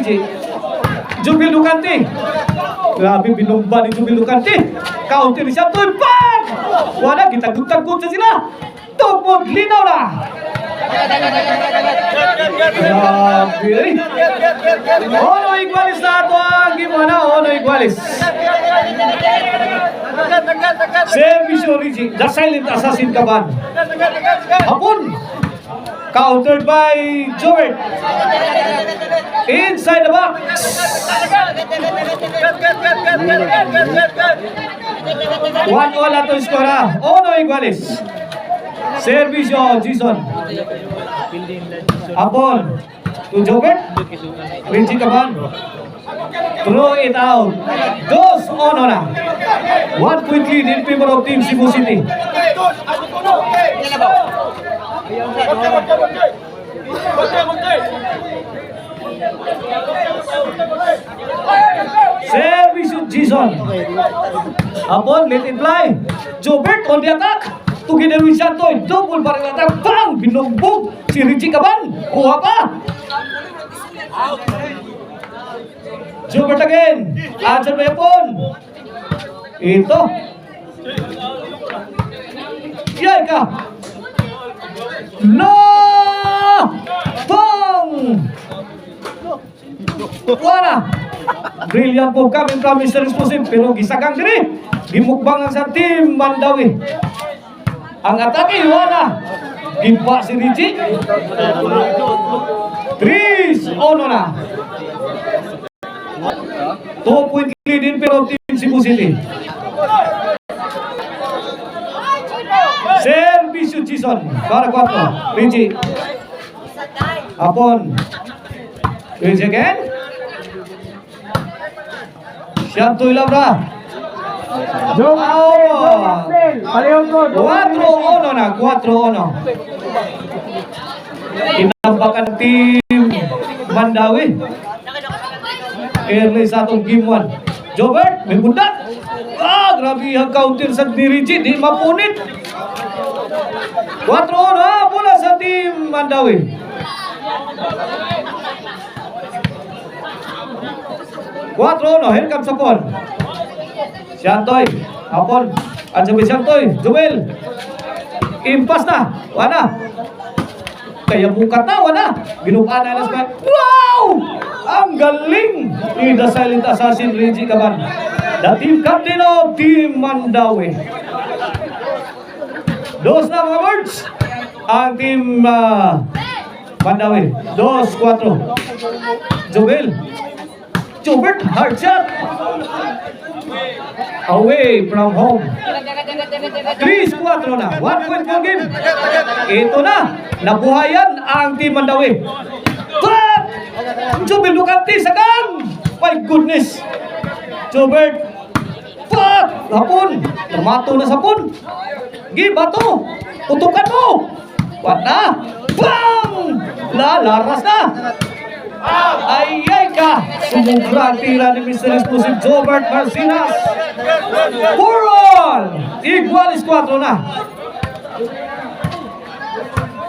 Richie. Jubil Lucante. Grabe, binumba ni Jubil Lucante. Counter ni siya. Bang! Wala, gitagod-tagod sa sila. Tugmod, linaw na. Grabe. Ono Iguales na ito ang gimana. Ono Iguales. Servisyo Richie. The silent assassin Caban. Hapon. Countered by Jobert. Inside the box. One all ato skora. Ono Iguales. Servisyo Jason. Hapon. To Jobert. Richie Caban. Throw it out. Dos ono na. 1 point lead in favor of Team Cebu City. Service Jason. Upon let it fly. Jobert on the attack. Together with Santoy. Double barrel attack. Bang! Binugbog si Richie Caban. Kuha pa. Jobert again. Answer by Upon. Ito. Yay ka. No! Bang! Wala! Brilliant po coming from Mr. Explosive pero gisagang diri. Gimukbang sa Team Mandawi. Ang atake wala. Gimpa si Richie. 3 ono na. 2 point lead in favor of Team Cebu City. Servisyo Jason para 4. Richie. Upon. Richie again. Shantoy Labra. Palihog ko. 4-1 na. 4-1. Inampakan Team Mandawi. Early sa atong game 1. Jobert, may bundat. Grabe ang counter sa ni Richie. Di mapunit. 4-1 mula sa Team Mandawi. Here comes Apon. Shantoy. Apon. At sabi Shantoy. Joel. Impas na. Wana. Kaya bukat na. Wana. Ginupaan na alas ka. Wow! Ang galing ni The Silent Assassin Richie Caban. The team captain of Team Mandawi. Dos na mga words. Ang Team Mandawi. 2-4. Joel. Jobert, hard shot. Away from home. 3-4 na. 1 point for game. Ito na. Nabuhayan ang Team Mandawi. Jobert Lucante sa gang. My goodness. Jobert. Hapon. Tomato na sa hapon. Bato. Tutukan mo. Wala. Bang! Laras na. Ayay ka. Sumubra ang tira ni Mr. Explosive Jobert Marcinas. 4-all. Iguales 4 na.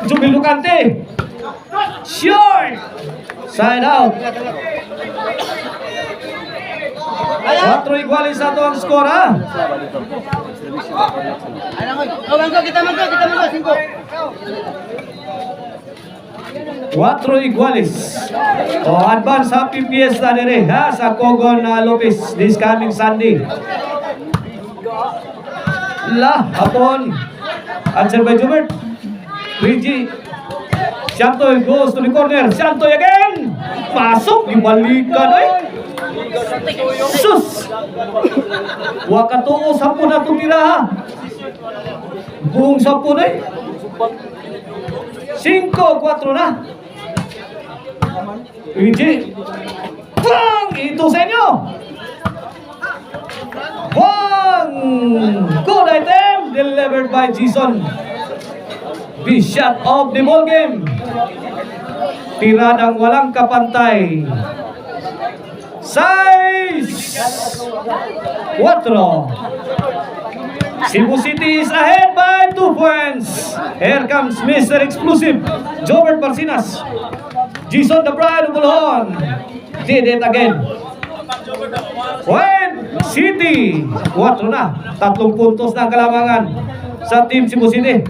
Jubil Lucante. Short. Side out. 4 iguales sa ito ang skor ha. Kita mangko 4 iguales. Advance happy fiesta dire ha sa Cogon Lopez this coming Sunday. Hapon. Answer by Jobert. Richie. Shantoy goes to the corner. Shantoy again. Pasok. Ibalikan Sus. Wakatuo 10 na itong tira ha. Buong 10 na 5-4 na. Richie. Bang! Ito sa inyo. Bang! Good item. Delivered by Jason. Be shot of the ball game. Tiradang walang kapantay. 6-4. Cebu City is ahead by 2 points. Here comes Mr. Explosive Jobert Marcinas. Jason the Bride of Bulhon. Did it again. When City 4 na, 3 puntos na ang kalamangan sa Team Cebu City.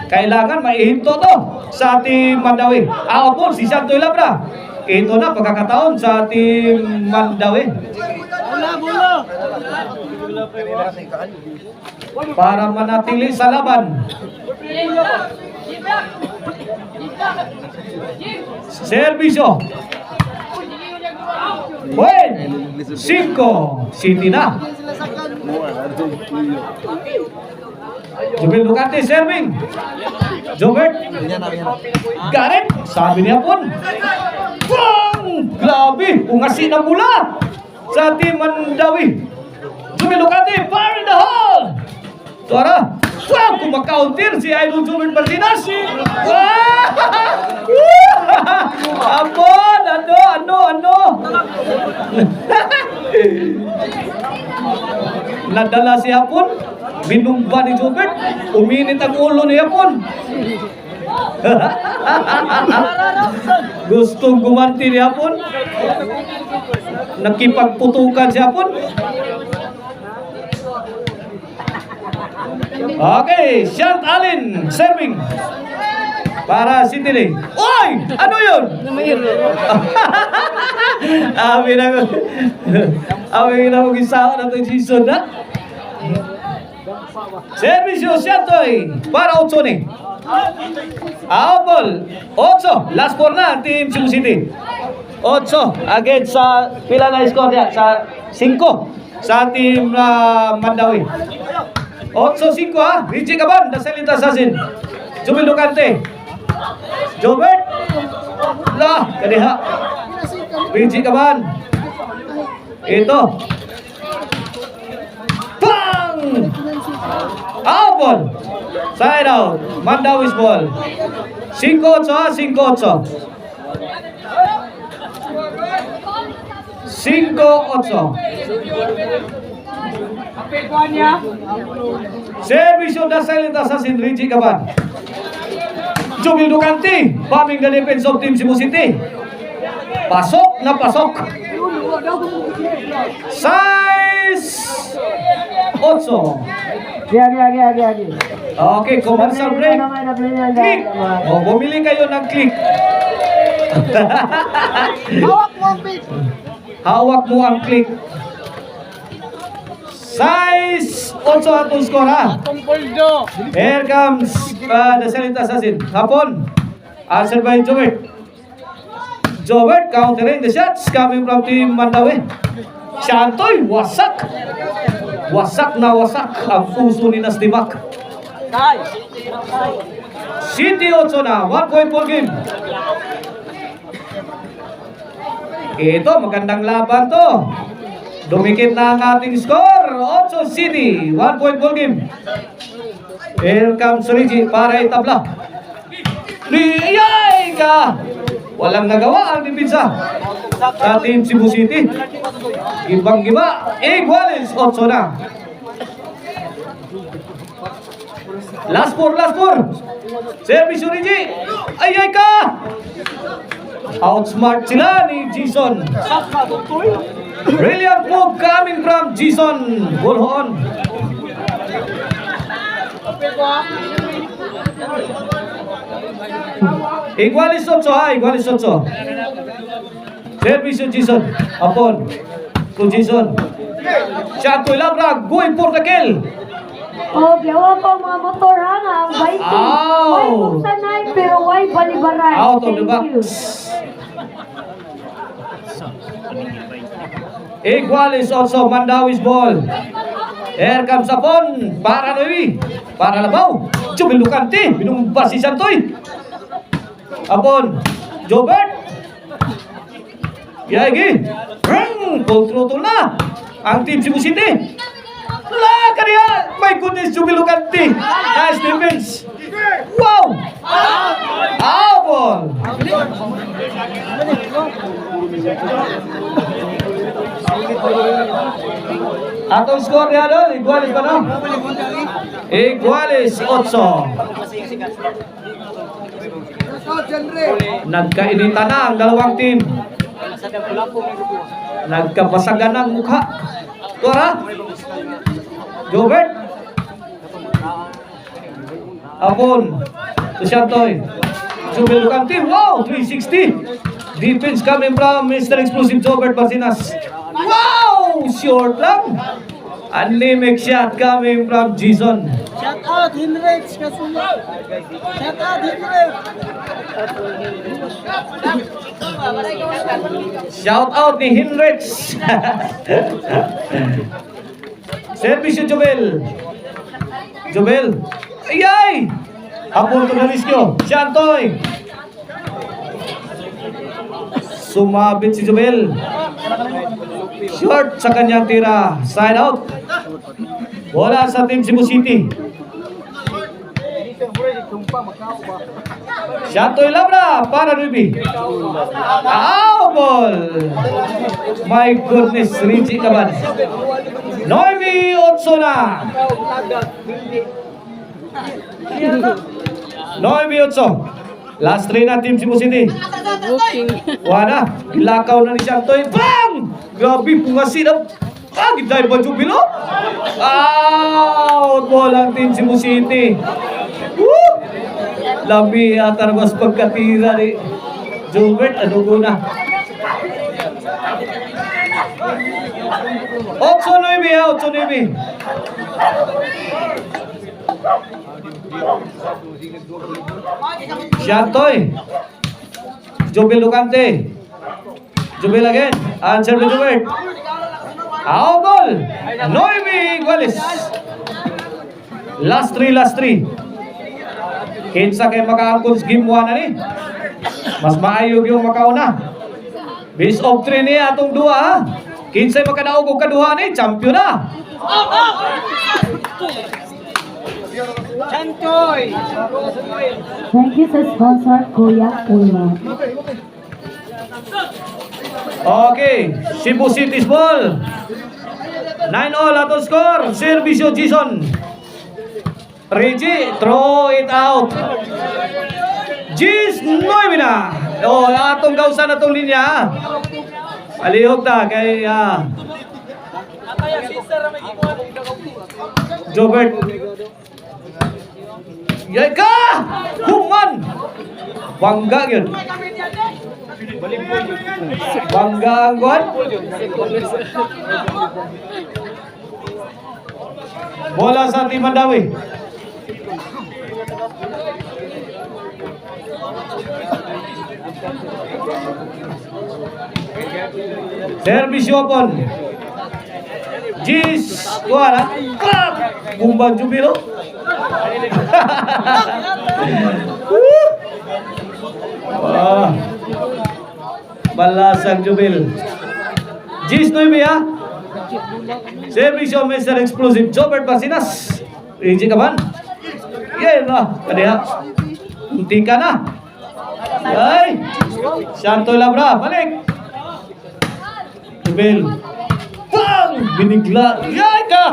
Kailangan maihinto to sa Team Mandawi. Ako po, si Santoy Labra. Ito na pagkakataon sa Team Mandawi. Para manatili sa laban. Servisyo. When 5 City na. Jubel Ducante serving. Jobert. Gareth. Sabi niya po. Bang! Grabe. Ungasi na mula sa Team Mandawi. Jubel Ducante. Fire in the hole. Tuara. Wow! Kumakauntir si Idol Jubel Martinez. Wow! Apon! Ano? Nadala si Hapon. Binumba ni Jobert. Uminit ang ulo ni Hapon. Gustong gumanti ni Hapon. Nakipagputukan si Hapon. Okay, Shant Allen serving para City League. Oy! Ano yun? Amin na mag-isawa na itong season na. Servisyo Shantoy para Otsoni. Ball 8. Last 4 na ang Team Cebu City. 8 against sa pila na score niya? Sa 5 sa Team Mandawi. 8-5 ha. Richie Caban, Dasalita Assassin. Jubel Ducante. Jobert. Lah, kadiha. Richie Caban. Ito. Bang! Ball. Side out. Mandawi's ball. 5-8 ha, 5-8. 5-8. Servisyo Dasalita Assassin, Richie Caban. Jubel Ducante, bombing the defense of Team Cebu City. Pasok na pasok. Size 8. Okay, commercial break. Click. Bumili kayo ng click. Hawak mo ang click. Size 8 atong score ha. Here comes the Dasalita Assassin. Hapon. Answered by Jobert. Jobert countering the shots coming from Team Mandawi. Shantoy, wasak. Wasak na wasak ang puso ni Nasdimak. City 8 na, 1 point ball game. Ito, magandang laban to. Dumikit na ang ating score. 8 City, 1 point ball game. Here comes Richie para itabla. Liyay ka! Walang nagawa ang dipinsa sa Team Cebu City. Ibang-iba. Iguales, 8 na. Last 4. Service Richie. Ay ka! Outsmart sila ni Jason. Brilliant move coming from Jason Bulhon. Iguales 8 ha, iguales 8. Service Jason. Upon to Jason. Shantoy Labra going for the kill. Gawa ko mga motor ha nga, biking. Why buksanay pero why balibaran? Out of the box. Iguales also Mandawi's ball. Here comes Apon para Noy. Para Labaw. Jubel Ducante. Binumba si Santoy. Apon. Jobert. Yagi. Control na ang Team Cebu City. Kaya, my goodness, Jubel Ducante. Nice defense. Wow! Ball. Atong score niya doon, iguales ba no? Iguales 8. Nagkainitan na ang dalawang team. Nagkapasagan ng mukha. Tora. Jobert. Apon. Tusiantoy. Jubel Lucante. Wow! 360. Defense coming from Mr. Explosive Jobert Basinas. Wow! Short lang. Anemic shot coming from Jason. Shout out, Hinrich Kasunod. Shout out, Hinrich. Shout out ni Hinrich. Service yung Jubel. Jubel. Ayay! Apon to na riskyo. Siantoy. Sumabit si Jubel. Short sa kanyang tira. Side out. Bola sa Team Cebu City. Siantoy Labra para Ruby. Ball. My goodness, Richie Caban. Noemi Otsona. Noemi Otso. Last 3 na Team Cebu City. Wala. Ilakaw na ni Siantoy. Bang! Grabe, pungasin. Gitay ba Jubilo? Out! Ball ang Team Cebu City. Woo! Labi atar mas pagkatira ni Jubert. Ano guna? 8-9 ha, 8-9. Siantoy. Jubel Lucante. Jubel again. Answer to Jubert. Ball. 9 iguales. Last 3. Kinsa kay makaangkon sa game 1 na ni. Mas maayog yung makauna. Base of 3 ni atong duha ha. Kinsa makadaog og kaduha ni, champion na. Chantoy. Thank you sa sponsor, Kuya Pula. Okay, Cebu City's ball. 9-all atong score. Servisyo Jason. Reggie, throw it out. Gis, 9 na. Atong gawsan atong linya. Alihog ta kay Jobert. Yay ka! Human! Bangga yun. Bangga ang guwan. Bola sa Team Mandawi. Servisyo pon. Jis, kuala. Bumbang Jubilo. Balasang Jubil. Jis Noemi ha. Servisyo Mr. Explosive Jobert Basinas. Rinji Caban. Yan na. Kadiha. Unti ka na. Ay. Siantoy Labra. Balik. Jubil. Bang! Binigla. Yan ka.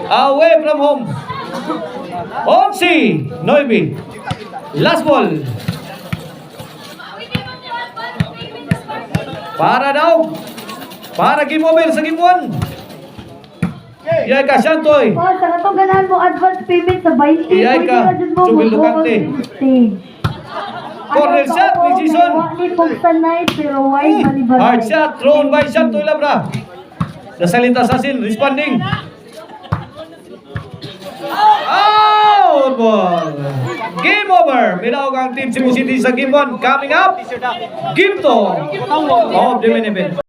Away from home. Onsi. Noemi. Last ball. Para daw. Para game over sa game 1. Iyay ka, Siantoy. Oh, sa katong ganahan mo advance payment sa 20. Iyay ka, Jubel Lucante. Corner shot ni Jason. Wali pong sanay, pero why balibaray. Hard shot thrown by Siantoy Labra. The silent assassin responding. Out ball. Game over. Minawag ang Team Cebu City sa game 1. Coming up, game 2 of the main event.